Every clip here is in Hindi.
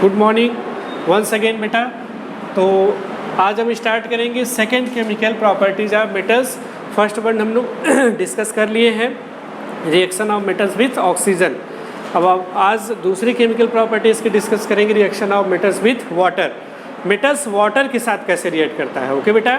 गुड मॉर्निंग वंस अगेन बेटा। तो आज हम स्टार्ट करेंगे second chemical properties of metals. First one हम लोग डिस्कस कर लिए हैं, reaction of metals with oxygen. अब आज दूसरी केमिकल प्रॉपर्टीज़ की डिस्कस करेंगे, reaction of metals with water. Metals water के साथ कैसे रिएक्ट करता है। ओके बेटा,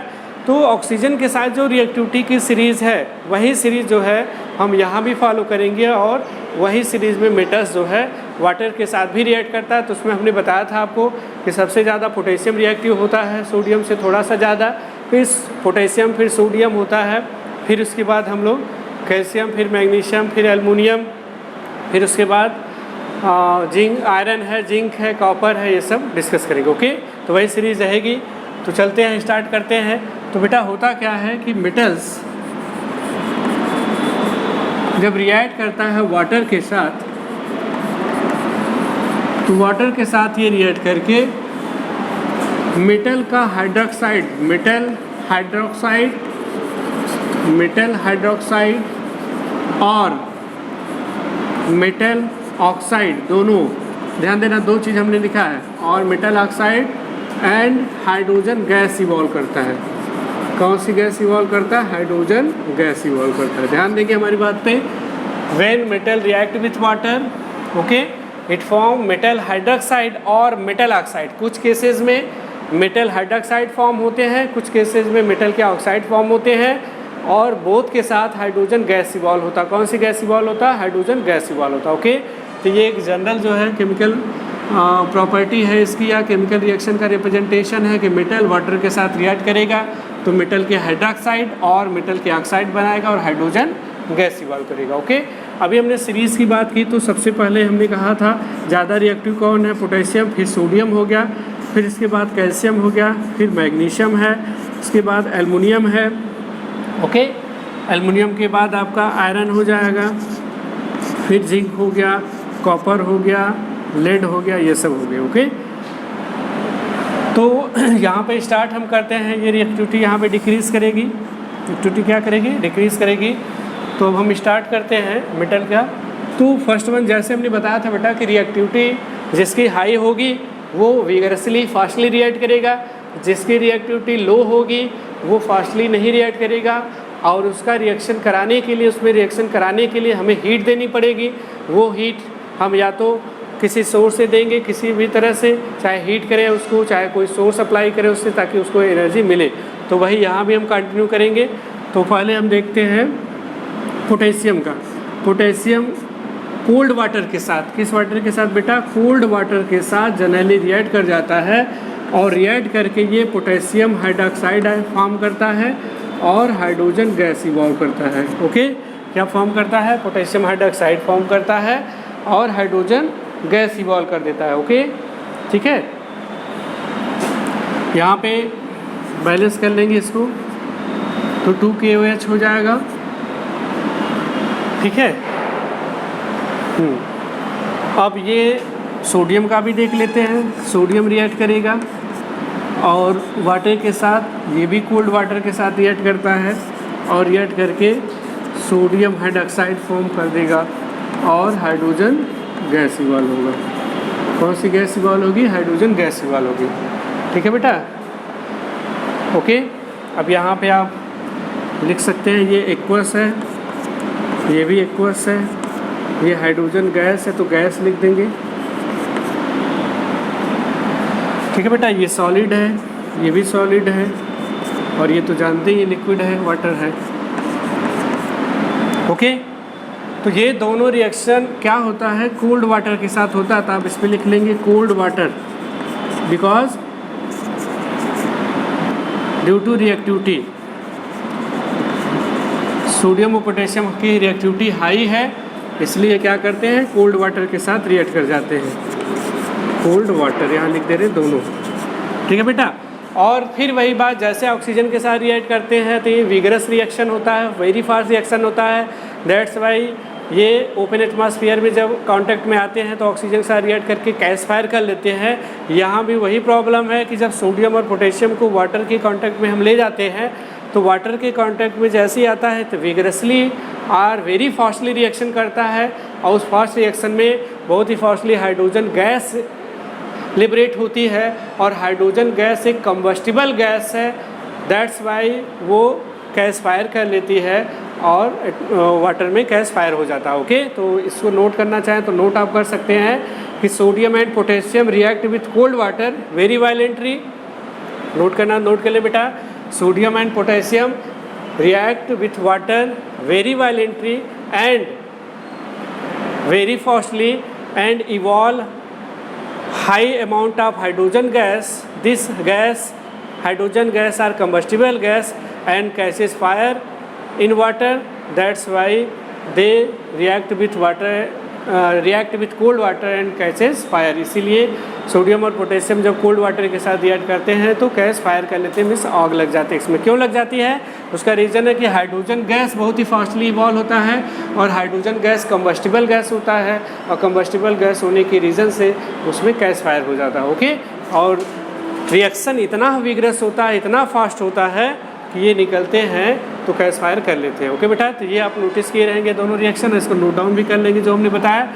तो ऑक्सीजन के साथ जो रिएक्टिविटी की सीरीज़ है वही सीरीज़ जो है हम यहाँ भी फॉलो करेंगे, और वही सीरीज़ में मेटल्स जो है वाटर के साथ भी रिएक्ट करता है। तो उसमें हमने बताया था आपको कि सबसे ज़्यादा पोटेशियम रिएक्टिव होता है, सोडियम से थोड़ा सा ज़्यादा, फिर पोटेशियम, फिर सोडियम होता है, फिर उसके बाद हम लोग कैल्शियम, फिर मैग्नीशियम, फिर एल्युमिनियम, फिर उसके बाद जिंक, आयरन है, जिंक है, कॉपर है, ये सब डिस्कस करेंगे। ओके, तो वही सीरीज़ रहेगी। तो चलते हैं, स्टार्ट करते हैं। तो बेटा होता क्या है कि मेटल्स जब रिएक्ट करता है वाटर के साथ, तो वाटर के साथ ये रिएक्ट करके मेटल का हाइड्रोक्साइड, मेटल हाइड्रोक्साइड और मेटल ऑक्साइड, दोनों ध्यान देना, दो चीज़ हमने लिखा है, और metal oxide and hydrogen gas evolve करता है। कौन सी गैस इवॉल्व करता है? हाइड्रोजन गैस इवॉल्व करता है। ध्यान देंगे हमारी बात पे। When metal react with water, okay, it form metal hydroxide और मेटल ऑक्साइड। कुछ केसेस में मेटल हाइड्रोक्साइड फॉर्म होते हैं, कुछ केसेस में मेटल के ऑक्साइड फॉर्म होते हैं, और बोथ के साथ हाइड्रोजन गैस इवॉल्व होता है। कौन सी गैस इवॉल्व होता है? हाइड्रोजन गैस इवॉल्व होता है। ओके, तो ये एक जनरल जो है केमिकल प्रॉपर्टी है इसकी, या केमिकल रिएक्शन का रिप्रेजेंटेशन है कि मेटल वाटर के साथ रिएक्ट करेगा तो मेटल के हाइड्रोक्साइड और मेटल के ऑक्साइड बनाएगा और हाइड्रोजन गैस इवॉल्व करेगा। ओके, अभी हमने सीरीज़ की बात की, तो सबसे पहले हमने कहा था ज़्यादा रिएक्टिव कौन है? पोटेशियम, फिर सोडियम हो गया, फिर इसके बाद कैल्शियम हो गया, फिर मैग्नीशियम है, इसके बाद एल्युमिनियम है। ओके, एल्युमिनियम के बाद आपका आयरन हो जाएगा, फिर जिंक हो गया, कॉपर हो गया, लेड हो गया, ये सब हो गए। ओके, तो यहाँ पे स्टार्ट हम करते हैं। ये रिएक्टिविटी यहाँ पे डिक्रीज़ करेगी, रिएक्टिविटी क्या करेगी? डिक्रीज़ करेगी। तो अब हम स्टार्ट करते हैं मेटल का। तो फर्स्ट वन जैसे हमने बताया था बेटा कि रिएक्टिविटी जिसकी हाई होगी वो विगरसली फास्टली रिएक्ट करेगा, जिसकी रिएक्टिविटी लो होगी वो फास्टली नहीं रिएक्ट करेगा, और उसका रिएक्शन कराने के लिए, उसमें रिएक्शन कराने के लिए हमें हीट देनी पड़ेगी। वो हीट हम या तो किसी सोर्स से देंगे, किसी भी तरह से, चाहे हीट करें उसको, चाहे कोई सोर्स अप्लाई करे उससे, ताकि उसको एनर्जी मिले। तो वही यहाँ भी हम कंटिन्यू करेंगे। तो पहले हम देखते हैं पोटेशियम का। पोटेशियम कोल्ड वाटर के साथ, किस वाटर के साथ बेटा? कोल्ड वाटर के साथ जनरली रिएक्ट कर जाता है, और रिएक्ट करके ये पोटेशियम हाइड्रोक्साइड फॉर्म करता है और हाइड्रोजन गैस इवॉल्व करता है। ओके, क्या फॉर्म करता है? पोटेशियम हाइड्रोक्साइड फॉर्म करता है और हाइड्रोजन गैस इवॉल्व कर देता है। ओके, ठीक है। यहाँ पे बैलेंस कर लेंगे इसको, तो 2KOH हो जाएगा। ठीक है। अब ये सोडियम का भी देख लेते हैं। सोडियम रिएक्ट करेगा और वाटर के साथ, ये भी कोल्ड वाटर के साथ रिएक्ट करता है, और रिएक्ट करके सोडियम हाइड्रोक्साइड फॉर्म कर देगा और हाइड्रोजन गैस इवॉल्व होगा। कौन सी गैस इवॉल्व होगी? हाइड्रोजन गैस इवॉल्व होगी। ठीक है बेटा। ओके, अब यहाँ पे आप लिख सकते हैं ये एक्वस है, ये भी एक्वस है, ये हाइड्रोजन गैस है, तो गैस लिख देंगे। ठीक है बेटा, ये सॉलिड है, ये भी सॉलिड है, और ये तो जानते ही लिक्विड है, वाटर है। ओके, तो ये दोनों रिएक्शन क्या होता है? कोल्ड वाटर के साथ होता है। तो आप इस पर लिख लेंगे cold water, because due to reactivity, sodium और पोटेशियम की रिएक्टिविटी हाई है, इसलिए क्या करते हैं? कोल्ड वाटर के साथ रिएक्ट कर जाते हैं। कोल्ड वाटर यहाँ लिख दे रहे हैं दोनों। ठीक है बेटा। और फिर वही बात, जैसे ऑक्सीजन के साथ रिएक्ट करते हैं तो ये विगरस रिएक्शन होता है, वेरी फास्ट रिएक्शन होता है। दैट्स वाई ये ओपन एटमॉस्फेयर में जब कांटेक्ट में आते हैं तो ऑक्सीजन के साथ रिएक्ट करके गैस फायर कर लेते हैं। यहाँ भी वही प्रॉब्लम है कि जब सोडियम और पोटेशियम को वाटर के कांटेक्ट में हम ले जाते हैं, तो वाटर के कांटेक्ट में जैसे ही आता है तो विगरसली और वेरी फास्टली रिएक्शन करता है, और उस फास्ट रिएक्शन में बहुत ही फास्टली हाइड्रोजन गैस लिबरेट होती है, और हाइड्रोजन गैस एक कंबस्टिबल गैस है, दैट्स वाई वो कैच फायर कर लेती है और वाटर में कैच फायर हो जाता है। ओके, तो इसको नोट करना चाहें तो नोट आप कर सकते हैं कि sodium and potassium react with cold water very violently. Note करना, नोट कर ले बेटा, sodium and potassium react with water very violently and very fastly and evolve high amount of hydrogen gas. This gas, hydrogen gas are combustible gas and catches fire in water. That's why they react with water, react with cold water and catches fire. इसीलिए सोडियम और पोटेशियम जब कोल्ड वाटर के साथ रिएक्ट करते हैं तो कैच फायर कर लेते हैं, मीन्स आग लग जाती है। इसमें क्यों लग जाती है? उसका रीज़न है कि हाइड्रोजन गैस बहुत ही फास्टली इवॉल्व होता है और हाइड्रोजन गैस कंबस्टिबल गैस होता है, और कंबस्टिबल गैस होने के रीज़न से उसमें कैच फायर हो जाता है। ओके, और रिएक्शन इतना विग्रस होता है, इतना फास्ट होता है कि ये निकलते हैं तो कैच फायर कर लेते हैं। ओके बेटा, तो ये आप नोटिस किए रहेंगे दोनों रिएक्शन, इसको नोट डाउन भी कर लेंगे जो हमने बताया।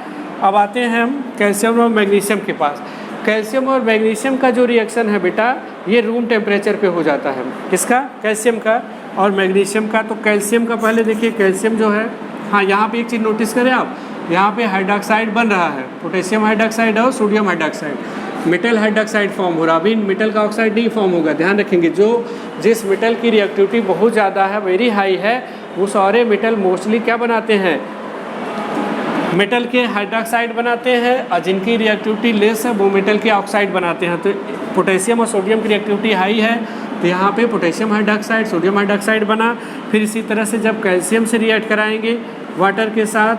अब आते हैं हम कैल्शियम और मैग्नीशियम के पास। कैल्शियम और मैग्नीशियम का जो रिएक्शन है बेटा, ये रूम टेम्परेचर पे हो जाता है। किसका? कैल्शियम का और मैग्नीशियम का। तो कैल्शियम का पहले देखिए, कैल्शियम जो है, हाँ यहाँ पे एक चीज़ नोटिस करें आप, यहाँ पे हाइड्रॉक्साइड बन रहा है, पोटेशियम हाइड्रॉक्साइड और sodium hydroxide, metal hydroxide form हो रहा है। अभी मेटल का ऑक्साइड नहीं फॉर्म होगा, ध्यान रखेंगे। जिस मेटल की रिएक्टिविटी बहुत ज़्यादा है, वेरी हाई है, वो सारे मेटल मोस्टली क्या बनाते हैं? मेटल के हाइड्रॉक्साइड बनाते हैं, और जिनकी रिएक्टिविटी लेस है वो मेटल के ऑक्साइड बनाते हैं। तो पोटेशियम और सोडियम की रिएक्टिविटी हाई है, तो यहाँ पे पोटेशियम हाइड्रॉक्साइड, सोडियम हाइड्रॉक्साइड बना। फिर इसी तरह से जब कैल्शियम से रिएक्ट कराएंगे वाटर के साथ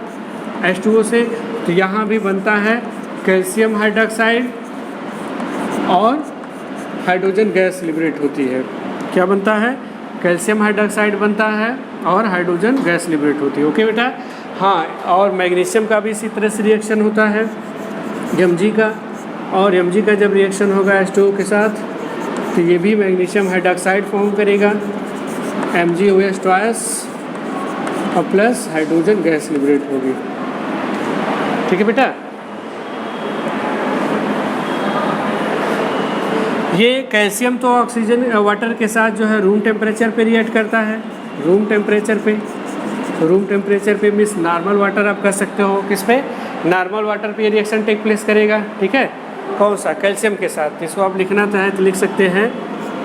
H2O से, तो यहाँ भी बनता है कैल्शियम हाइड्रॉक्साइड और हाइड्रोजन गैस लिबरेट होती है। क्या बनता है? कैल्शियम हाइड्रॉक्साइड बनता है और हाइड्रोजन गैस लिबरेट होती है। ओके बेटा, हाँ, और मैग्नीशियम का भी इसी तरह से रिएक्शन होता है Mg का, और Mg का जब रिएक्शन होगा H2O के साथ तो ये भी मैग्नीशियम हाइड्रॉक्साइड फॉर्म करेगा, MgOH ट्वाइस और प्लस हाइड्रोजन गैस लिबरेट होगी। ठीक है बेटा, ये कैल्शियम तो ऑक्सीजन वाटर के साथ जो है रूम टेम्परेचर पे रिएक्ट करता है, रूम टेम्परेचर पे। रूम टेम्परेचर पे मीन्स नॉर्मल वाटर आप कर सकते हो, किस पे? नॉर्मल वाटर पे ये रिएक्शन टेक प्लेस करेगा। ठीक है, कौन सा? कैल्शियम के साथ। इसको आप लिखना चाहें तो लिख सकते हैं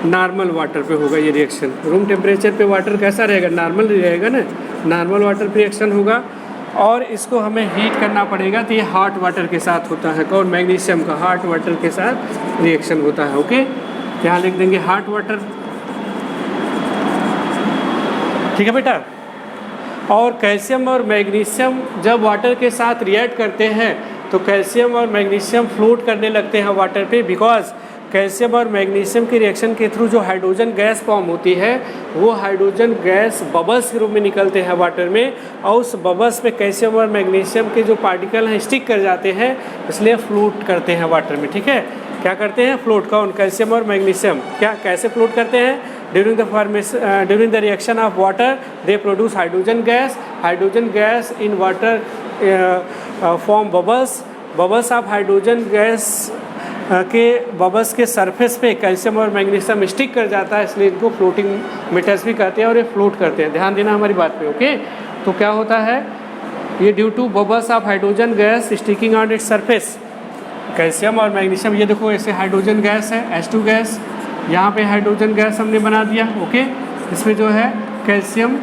नॉर्मल वाटर पे होगा ये रिएक्शन। रूम टेम्परेचर पे वाटर कैसा रहेगा? नॉर्मल रहेगा ना, नॉर्मल वाटर पे रिएक्शन होगा। और इसको हमें हीट करना पड़ेगा, तो ये हॉट वाटर के साथ होता है। कौन? मैग्नीशियम का हॉट वाटर के साथ रिएक्शन होता है। ओके, यहाँ लिख देंगे हॉट वाटर। ठीक है बेटा, और कैल्शियम और मैग्नीशियम जब वाटर के साथ रिएक्ट करते हैं तो कैल्शियम और मैग्नीशियम फ्लोट करने लगते हैं वाटर पे, बिकॉज कैल्शियम और मैग्नीशियम के रिएक्शन के थ्रू जो हाइड्रोजन गैस फॉर्म होती है वो हाइड्रोजन गैस बबल्स के रूप में निकलते हैं वाटर में, और उस बबल्स पे कैल्शियम और मैग्नीशियम के जो पार्टिकल हैं स्टिक कर जाते हैं, इसलिए फ्लोट करते हैं वाटर में। ठीक है, क्या करते हैं? फ्लोट। कौन? कैल्शियम और मैग्नीशियम। क्या कैसे फ्लोट करते हैं? During the reaction of water they produce hydrogen gas. Hydrogen gas in water form bubbles. Bubbles of hydrogen gas के बबल्स के सरफेस पे कैल्शियम और मैग्नीशियम स्टिक कर जाता है, इसलिए इनको फ्लोटिंग मेटल्स भी कहते हैं और ये फ्लोट करते हैं। ध्यान देना हमारी बात पे। ओके, तो क्या होता है ये? Due to bubbles of hydrogen gas sticking on its surface, calcium और मैग्नीशियम, ये देखो ऐसे हाइड्रोजन गैस है H2 गैस, यहाँ पे हाइड्रोजन गैस हमने बना दिया। ओके, इसमें जो है कैल्शियम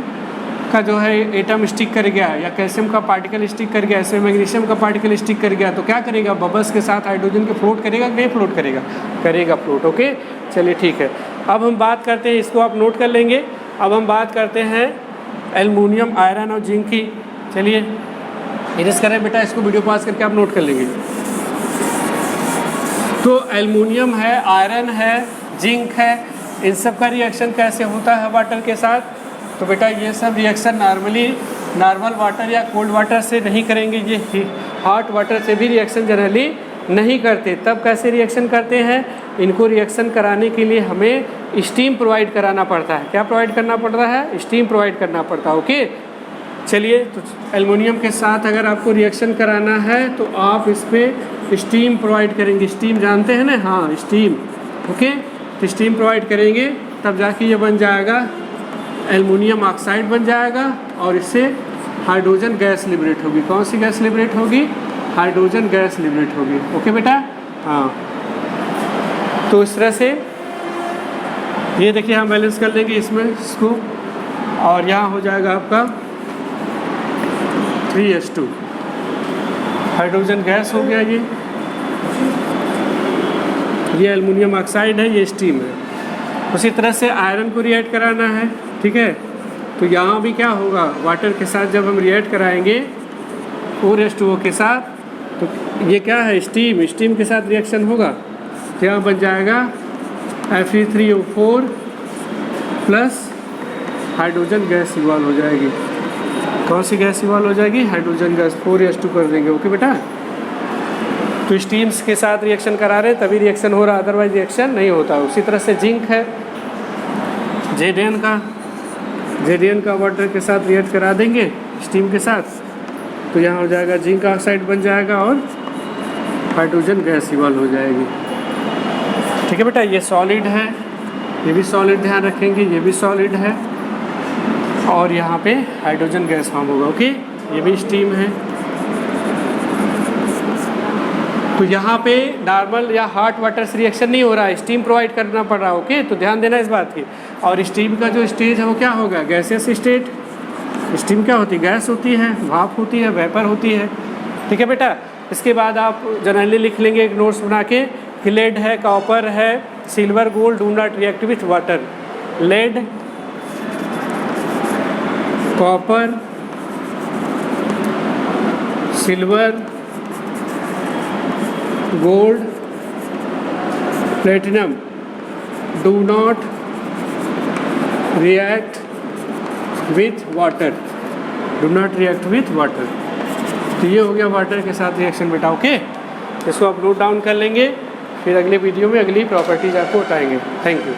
का जो है एटम स्टिक कर गया या कैल्शियम का पार्टिकल स्टिक कर गया, इसमें मैग्नीशियम का पार्टिकल स्टिक कर गया, तो क्या करेगा? बबल्स के साथ हाइड्रोजन के फ्लोट करेगा कि नहीं फ्लोट करेगा? करेगा फ्लोट। ओके, चलिए ठीक है। अब हम बात करते हैं, इसको आप नोट कर लेंगे। अब हम बात करते हैं एल्युमिनियम, आयरन और जिंक की। चलिए इरेज करें बेटा, इसको वीडियो पॉज करके आप नोट कर लेंगे। तो एल्युमिनियम है, आयरन है, जिंक है, इन सब का रिएक्शन कैसे होता है वाटर के साथ? तो बेटा ये सब रिएक्शन नॉर्मल वाटर या कोल्ड वाटर से नहीं करेंगे, ये हॉट वाटर से भी रिएक्शन जनरली नहीं करते। तब कैसे रिएक्शन करते हैं? इनको रिएक्शन कराने के लिए हमें स्टीम प्रोवाइड कराना पड़ता है। क्या प्रोवाइड करना पड़ता है? स्टीम प्रोवाइड करना पड़ता है। ओके, चलिए, तो एल्युमिनियम के साथ अगर आपको रिएक्शन कराना है तो आप इस पर स्टीम प्रोवाइड करेंगे। स्टीम जानते हैं ना? हाँ, स्टीम। ओके, तो स्टीम प्रोवाइड करेंगे तब जाके ये बन जाएगा, एल्युमिनियम ऑक्साइड बन जाएगा और इससे हाइड्रोजन गैस लिबरेट होगी। कौन सी गैस लिबरेट होगी? हाइड्रोजन गैस लिबरेट होगी। ओके बेटा? हाँ, तो इस तरह से ये देखिए हम बैलेंस कर लेंगे इसमें इसको, और यहाँ हो जाएगा आपका 3H2 हाइड्रोजन गैस हो गया। ये एल्युमिनियम ऑक्साइड है, ये स्टीम है। उसी तरह से आयरन को रिएक्ट कराना है, ठीक है? तो यहाँ भी क्या होगा, वाटर के साथ जब हम रिएक्ट कराएंगे OH2O के साथ, तो ये क्या है, स्टीम। स्टीम के साथ रिएक्शन होगा तो यहाँ बन जाएगा Fe3O4 plus hydrogen gas evolve हो जाएगी। कौन सी गैस इवॉल्व हो जाएगी? Hydrogen gas. 4H2 कर देंगे। ओके बेटा? तो स्टीम्स के साथ रिएक्शन करा रहे तभी रिएक्शन हो रहा, अदरवाइज रिएक्शन नहीं होता। उसी तरह से जिंक है, जेडेन का वाटर के साथ रिएक्ट करा देंगे स्टीम के साथ, तो यहाँ हो जाएगा जिंक ऑक्साइड बन जाएगा और हाइड्रोजन गैस इवॉल्व हो जाएगी। ठीक है बेटा? ये सॉलिड है, ये भी सॉलिड ध्यान रखेंगे, ये भी सॉलिड है और यहाँ पे हाइड्रोजन गैस फॉर्म होगा। ओके, ये भी स्टीम है। तो यहाँ पे नॉर्मल या हॉट वाटर से रिएक्शन नहीं हो रहा है, स्टीम प्रोवाइड करना पड़ रहा है। ओके, तो ध्यान देना इस बात की। और स्टीम का जो स्टेज है वो क्या होगा? Gaseous state. स्टीम क्या होती है? गैस होती है, भाप होती है, वेपर होती है। ठीक है बेटा? इसके बाद आप जनरली लिख लेंगे एक नोट्स बना के कि लेड है, कॉपर है, silver, gold do not react with water. Lead, copper, silver, gold, platinum do not react with water. Do not react with water. तो ये हो गया वाटर के साथ रिएक्शन बेटा। ओके, इसको आप नोट डाउन कर लेंगे, फिर अगले वीडियो में अगली प्रॉपर्टीज आपको बताएंगे। Thank you.